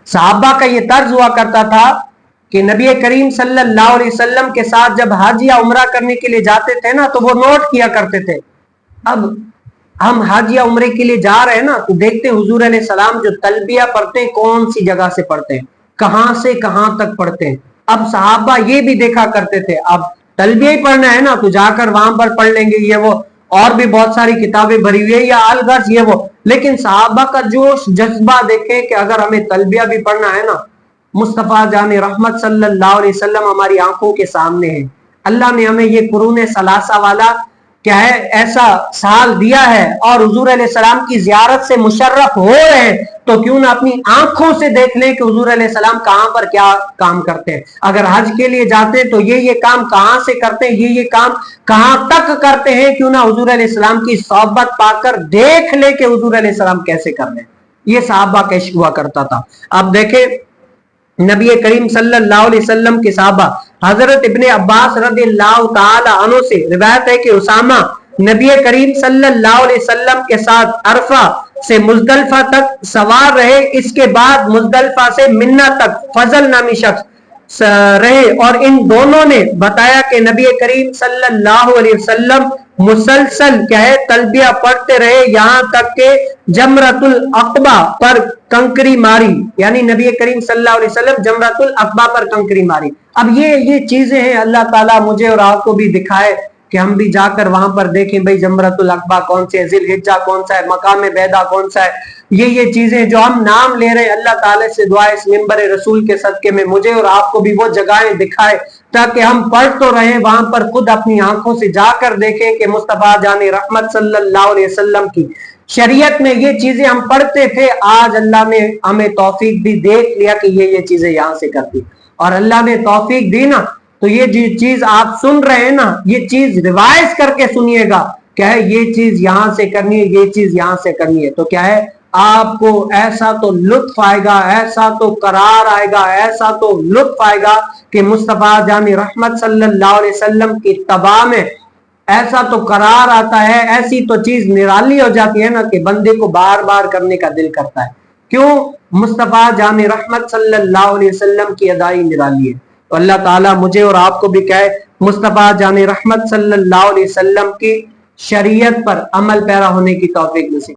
صحابہ کا یہ طرز ہوا کرتا تھا کہ نبی کریم صلی اللہ علیہ وسلم کے ساتھ جب حج یا عمرہ کرنے کے لیے جاتے تھے نا تو وہ نوٹ کیا کرتے تھے. اب ہم حج یا عمرے کے لیے جا رہے ہیں نا تو دیکھتے حضور علیہ السلام جو تلبیہ پڑھتے ہیں کون سی جگہ سے پڑھتے ہیں, کہاں سے کہاں تک پڑھتے ہیں. اب صحابہ یہ بھی دیکھا کرتے تھے اب تلبیہ ہی پڑھنا ہے نا تو جا کر وہاں پر پڑھ لیں گے, یہ وہ اور بھی بہت ساری کتابیں بھری ہوئی ہے یا الغرض یہ وہ, لیکن صحابہ کا جوش جذبہ دیکھیں کہ اگر ہمیں تلبیہ بھی پڑھنا ہے نا, مصطفیٰ جان رحمت صلی اللہ علیہ وسلم ہماری آنکھوں کے سامنے ہے. اللہ نے ہمیں یہ قرون ثلاثہ والا کیا ہے ایسا سال دیا ہے اور حضور علیہ السلام کی زیارت سے مشرف ہو رہے ہیں, تو کیوں نہ اپنی آنکھوں سے دیکھ لیں کہ حضور علیہ السلام کہاں پر کیا کام کرتے ہیں. اگر حج کے لیے جاتے ہیں تو یہ کام کہاں سے کرتے ہیں, یہ کام کہاں تک کرتے ہیں, کیوں نہ حضور علیہ السلام کی صحبت پا کر دیکھ لیں کہ حضور علیہ السلام کیسے کر رہے ہیں. یہ صحابہ کا عشق ہوا کرتا تھا. اب دیکھیں نبی کریم صلی اللہ علیہ وسلم کے صحابہ حضرت ابن عباس رضی اللہ تعالی عنہ سے روایت ہے کہ اسامہ نبی کریم صلی اللہ علیہ وسلم کے ساتھ عرفہ سے مزدلفہ تک سوار رہے, اس کے بعد مزدلفہ سے منہ تک فضل نامی شخص رہے, اور ان دونوں نے بتایا کہ نبی کریم صلی اللہ علیہ وسلم مسلسل کیا ہے تلبیہ پڑھتے رہے یہاں تک کہ جمرۃ العقبہ پر کنکری ماری, یعنی نبی کریم صلی اللہ علیہ وسلم جمرۃ العقبہ پر کنکری ماری. اب یہ چیزیں ہیں اللہ تعالیٰ مجھے اور آپ کو بھی دکھائے کہ ہم بھی جا کر وہاں پر دیکھیں بھئی جمرۃ العقبہ کون سے ہے, ذی الحجہ کون سا ہے, مقام بیدا کون سا ہے. یہ چیزیں جو ہم نام لے رہے ہیں, اللہ تعالیٰ سے دعا اس منبر رسول کے صدقے میں مجھے اور آپ کو بھی وہ جگہیں دکھائے تاکہ ہم پڑھ تو رہیں وہاں پر خود اپنی آنکھوں سے جا کر دیکھیں کہ مصطفیٰ جان رحمت صلی اللہ علیہ وسلم کی شریعت میں یہ چیزیں ہم پڑھتے تھے, آج اللہ نے ہمیں توفیق بھی دیکھ لیا کہ یہ چیزیں یہاں سے کرتی, اور اللہ نے توفیق دی نا تو یہ چیز آپ سن رہے ہیں نا, یہ چیز ریوائز کر کے سنیے گا کیا ہے یہ چیز یہاں سے کرنی ہے, یہ چیز یہاں سے کرنی ہے, تو کیا ہے آپ کو ایسا تو لطف آئے گا, ایسا تو قرار آئے گا, ایسا تو لطف آئے گا کہ مصطفیٰ جان رحمت صلی اللہ علیہ وسلم کی اتباع میں ایسا تو قرار آتا ہے, ایسی تو چیز نرالی ہو جاتی ہے نا کہ بندے کو بار بار کرنے کا دل کرتا ہے. کیوں؟ مصطفیٰ جان رحمت صلی اللہ علیہ وسلم کی ادائی نرالی ہے. تو اللہ تعالیٰ مجھے اور آپ کو بھی کہے مصطفیٰ جان رحمت صلی اللہ علیہ وسلم کی شریعت پر عمل پیرا ہونے کی توفیق نصیب.